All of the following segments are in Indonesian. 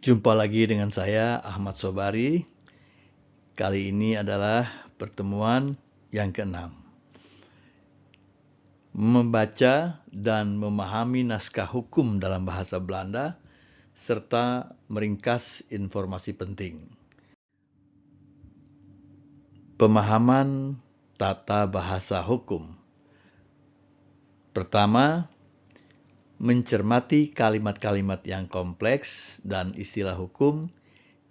Jumpa lagi dengan saya, Ahmad Sobari. Kali ini adalah pertemuan yang ke-6. Membaca dan memahami naskah hukum dalam bahasa Belanda, serta meringkas informasi penting. Pemahaman tata bahasa hukum. Pertama, mencermati kalimat-kalimat yang kompleks dan istilah hukum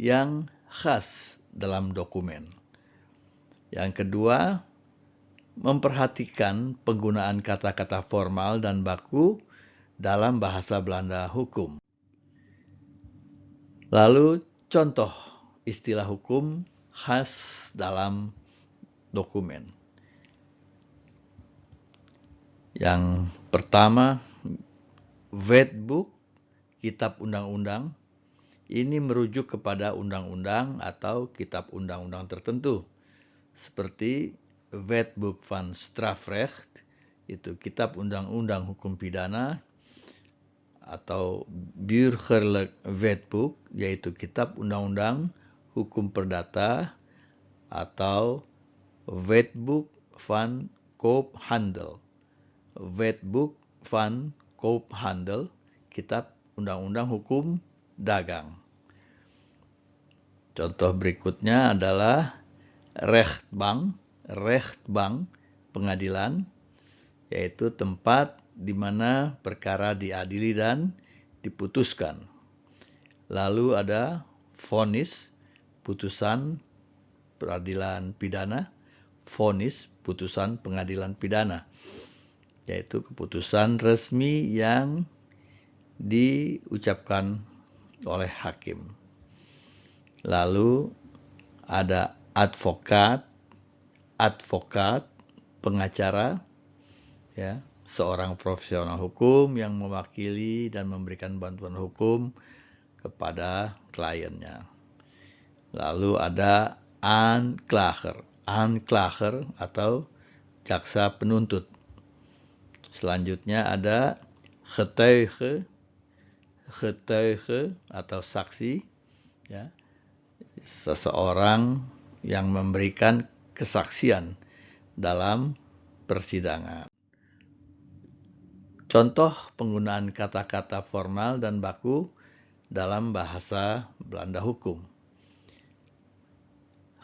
yang khas dalam dokumen. Yang kedua, memperhatikan penggunaan kata-kata formal dan baku dalam bahasa Belanda hukum. Lalu, contoh istilah hukum khas dalam dokumen. Yang pertama, Wetboek, kitab undang-undang. Ini merujuk kepada undang-undang atau kitab undang-undang tertentu, seperti Wetboek van Strafrecht, itu kitab undang-undang hukum pidana, atau Burgerlijk Wetboek, yaitu kitab undang-undang hukum perdata, atau Wetboek van Koophandel. Wetboek van Koophandel, kitab undang-undang hukum dagang. Contoh berikutnya adalah rechtbank, pengadilan, yaitu tempat di mana perkara diadili dan diputuskan. Lalu ada vonis, putusan peradilan pidana, vonis, putusan pengadilan pidana, yaitu keputusan resmi yang diucapkan oleh hakim. Lalu ada advokat, pengacara, ya, seorang profesional hukum yang mewakili dan memberikan bantuan hukum kepada kliennya. Lalu ada aanklager atau jaksa penuntut. Selanjutnya ada getuige atau saksi, ya, seseorang yang memberikan kesaksian dalam persidangan. Contoh penggunaan kata-kata formal dan baku dalam bahasa Belanda hukum.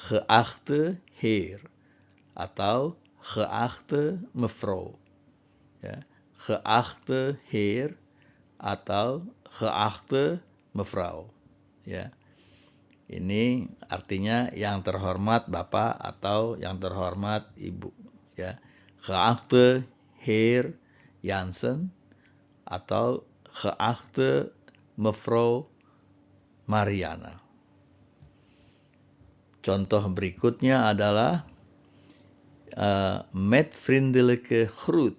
Geachte heer atau geachte mevrouw. Ya, geachte heer atau geachte mevrouw. Ya. Ini artinya yang terhormat Bapak atau yang terhormat Ibu. Ya. Geachte heer Jansen atau geachte mevrouw Mariana. Contoh berikutnya adalah met vriendelijke groet.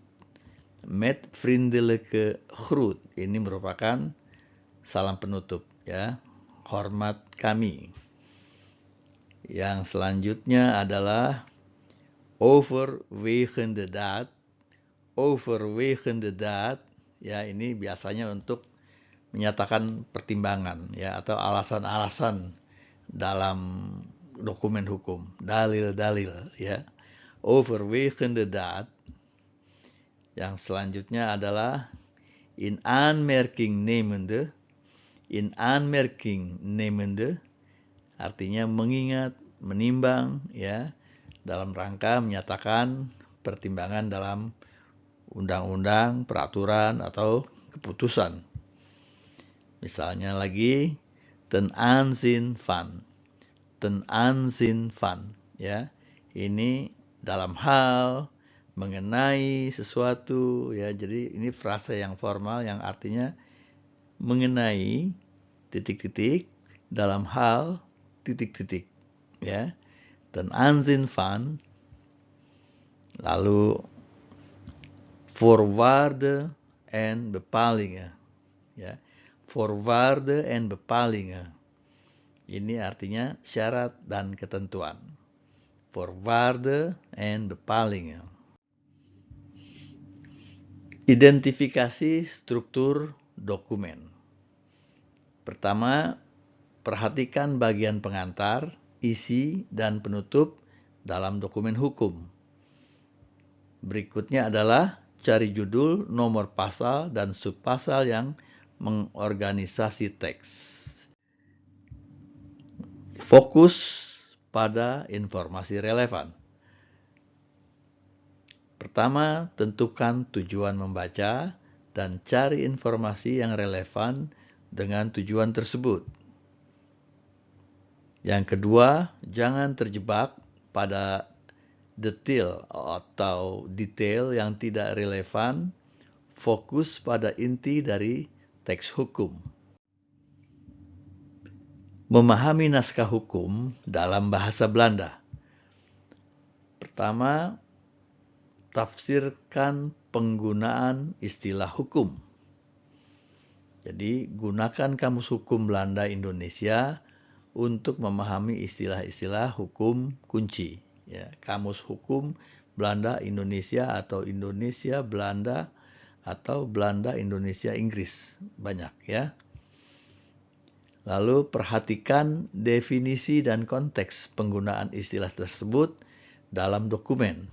Met vriendelijke groet. Ini merupakan salam penutup, ya. Hormat kami. Yang selanjutnya adalah overwegende daad. Overwegende daad, ya, ini biasanya untuk menyatakan pertimbangan, ya, atau alasan-alasan dalam dokumen hukum, dalil-dalil, ya. Overwegende daad. Yang selanjutnya adalah in aanmerking nemende, artinya mengingat, menimbang, ya, dalam rangka menyatakan pertimbangan dalam undang-undang, peraturan, atau keputusan. Misalnya lagi ten aanzien van, ya, ini dalam hal mengenai sesuatu, ya. Jadi ini frase yang formal yang artinya mengenai titik-titik dalam hal titik-titik, ya. Ten aanzien van. Lalu voorwaarden en bepalingen, ya. Voorwaarden en bepalingen. Ini artinya syarat dan ketentuan. Voorwaarden en bepalingen. Identifikasi struktur dokumen. Pertama, perhatikan bagian pengantar, isi, dan penutup dalam dokumen hukum. Berikutnya adalah cari judul, nomor pasal, dan subpasal yang mengorganisasi teks. Fokus pada informasi relevan. Pertama, tentukan tujuan membaca dan cari informasi yang relevan dengan tujuan tersebut. Yang kedua, jangan terjebak pada detail yang tidak relevan. Fokus pada inti dari teks hukum. Memahami naskah hukum dalam bahasa Belanda. Pertama, tafsirkan penggunaan istilah hukum. Jadi, gunakan Kamus Hukum Belanda Indonesia untuk memahami istilah-istilah hukum kunci. Ya, Kamus Hukum Belanda Indonesia atau Indonesia Belanda atau Belanda Indonesia Inggris. Banyak ya. Lalu perhatikan definisi dan konteks penggunaan istilah tersebut dalam dokumen.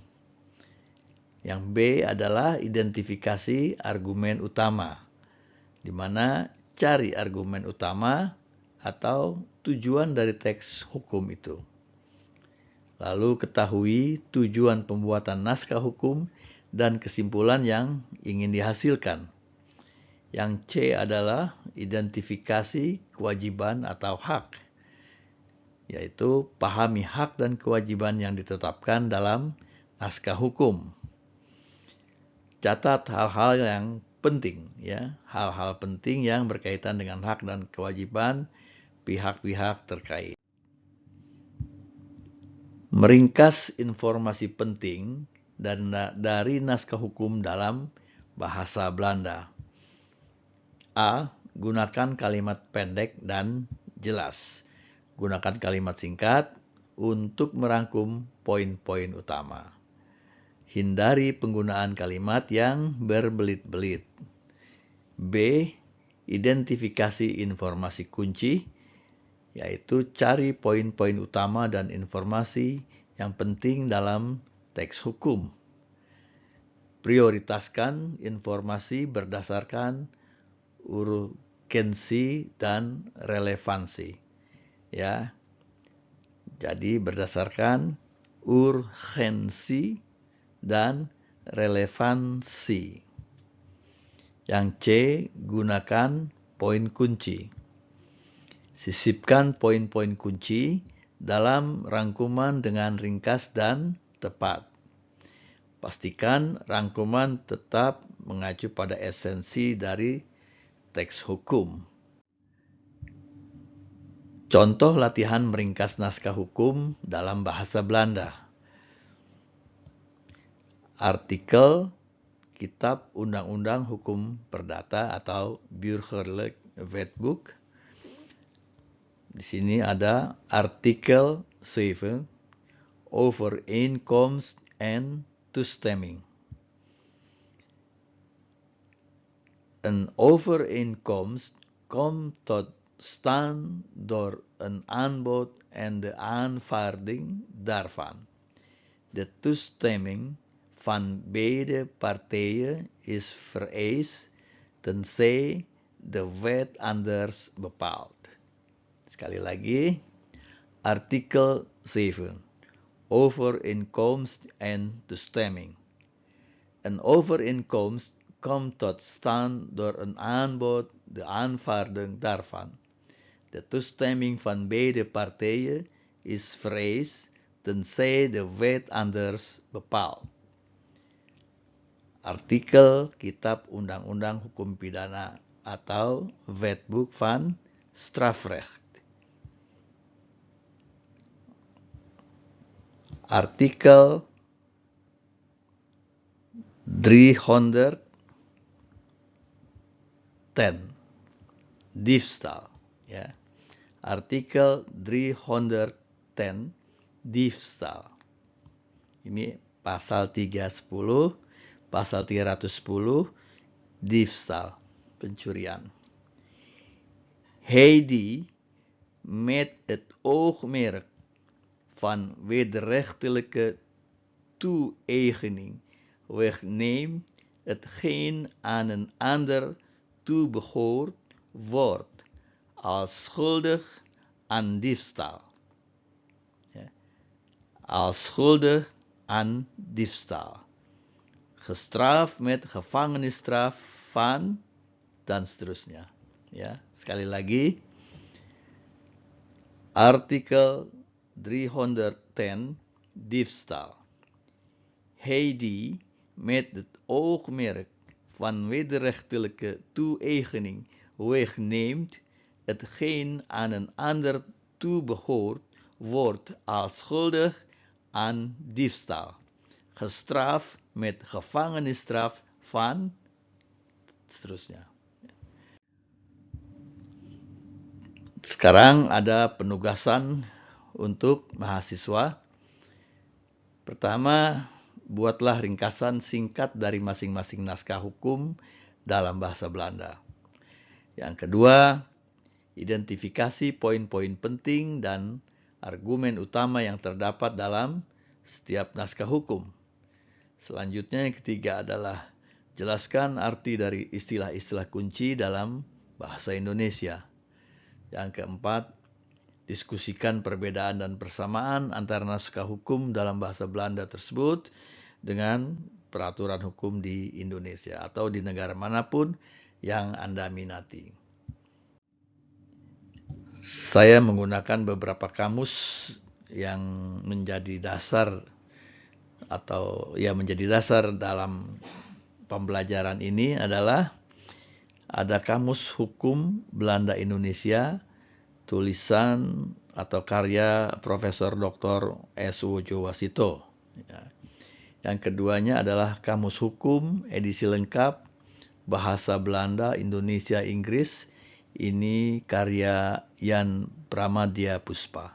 Yang B adalah identifikasi argumen utama, di mana cari argumen utama atau tujuan dari teks hukum itu. Lalu ketahui tujuan pembuatan naskah hukum dan kesimpulan yang ingin dihasilkan. Yang C adalah identifikasi kewajiban atau hak, yaitu pahami hak dan kewajiban yang ditetapkan dalam naskah hukum. Catat hal-hal yang penting, ya, hal-hal penting yang berkaitan dengan hak dan kewajiban pihak-pihak terkait. Meringkas informasi penting dari naskah hukum dalam bahasa Belanda. A. Gunakan kalimat pendek dan jelas. Gunakan kalimat singkat untuk merangkum poin-poin utama. Hindari penggunaan kalimat yang berbelit-belit. B. Identifikasi informasi kunci, yaitu cari poin-poin utama dan informasi yang penting dalam teks hukum. Prioritaskan informasi berdasarkan urgensi dan relevansi. Ya. Jadi berdasarkan urgensi dan relevansi. Yang C, gunakan poin kunci. Sisipkan poin-poin kunci dalam rangkuman dengan ringkas dan tepat. Pastikan rangkuman tetap mengacu pada esensi dari teks hukum. Contoh latihan meringkas naskah hukum dalam bahasa Belanda. Artikel Kitab Undang-Undang Hukum Perdata atau Burgerlijk Wetboek. Di sini ada artikel 7, overeenkomst en toestemming. Een overeenkomst komt tot stand door een aanbod en de aanvaarding daarvan. De toestemming van beide partijen is vereist tenzij de wet anders bepaalt. Sekali lagi, artikel 7, overeenkomst en toestemming. Een overeenkomst komt tot stand door een aanbod, de aanvaarding daarvan. De toestemming van beide partijen is vereist tenzij de wet anders bepaalt. Artikel Kitab Undang-Undang Hukum Pidana atau Wetboek van Strafrecht. Artikel 310, diefstal. Ya. Artikel 310, diefstal. Ini pasal 310, pasal 310, diefstal, pencurian. Heidi met het oogmerk van wederrechtelijke toe-eigening wegneemt hetgeen aan een ander toebehoort, wordt als schuldig aan diefstal. Ja, als schuldig aan diefstal. Gestraft met gevangenisstraf van, dan seterusnya. Ya, sekali lagi, artikel 310 diefstal. Hij die met het oogmerk van wederrechtelijke toe-eigening wegneemt hetgeen aan een ander toebehoort, wordt als schuldig aan diefstal, gestraft met gevangenisstraf van, seterusnya. Sekarang ada penugasan untuk mahasiswa. Pertama, buatlah ringkasan singkat dari masing-masing naskah hukum dalam bahasa Belanda. Yang kedua, identifikasi poin-poin penting dan argumen utama yang terdapat dalam setiap naskah hukum. Selanjutnya, yang ketiga adalah jelaskan arti dari istilah-istilah kunci dalam bahasa Indonesia. Yang keempat, diskusikan perbedaan dan persamaan antara naskah hukum dalam bahasa Belanda tersebut dengan peraturan hukum di Indonesia atau di negara manapun yang Anda minati. Saya menggunakan beberapa kamus yang menjadi dasar atau ya menjadi dasar dalam pembelajaran ini adalah ada kamus hukum Belanda Indonesia, tulisan atau karya Profesor Dr. S. Wojowasito. Ya. Yang keduanya adalah kamus hukum edisi lengkap bahasa Belanda, Indonesia, Inggris. Ini karya Jan Pramadya Puspa.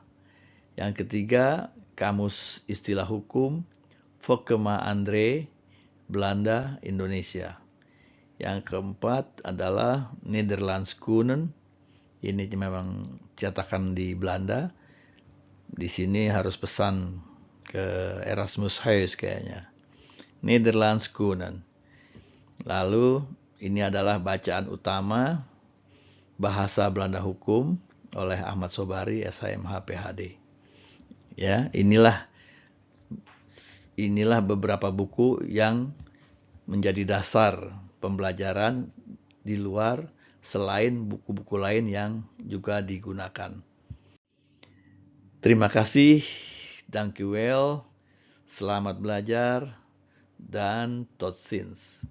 Yang ketiga, kamus istilah hukum Vokema Andre, Belanda, Indonesia. Yang keempat adalah Nederlands Kunnen. Ini memang cetakan di Belanda. Di sini harus pesan ke Erasmus Huis kayaknya. Nederlands Kunnen. Lalu ini adalah bacaan utama bahasa Belanda hukum oleh Ahmad Sobari, SHMH PhD. Ya, inilah beberapa buku yang menjadi dasar pembelajaran di luar selain buku-buku lain yang juga digunakan. Terima kasih, dank u wel, selamat belajar, dan tot ziens.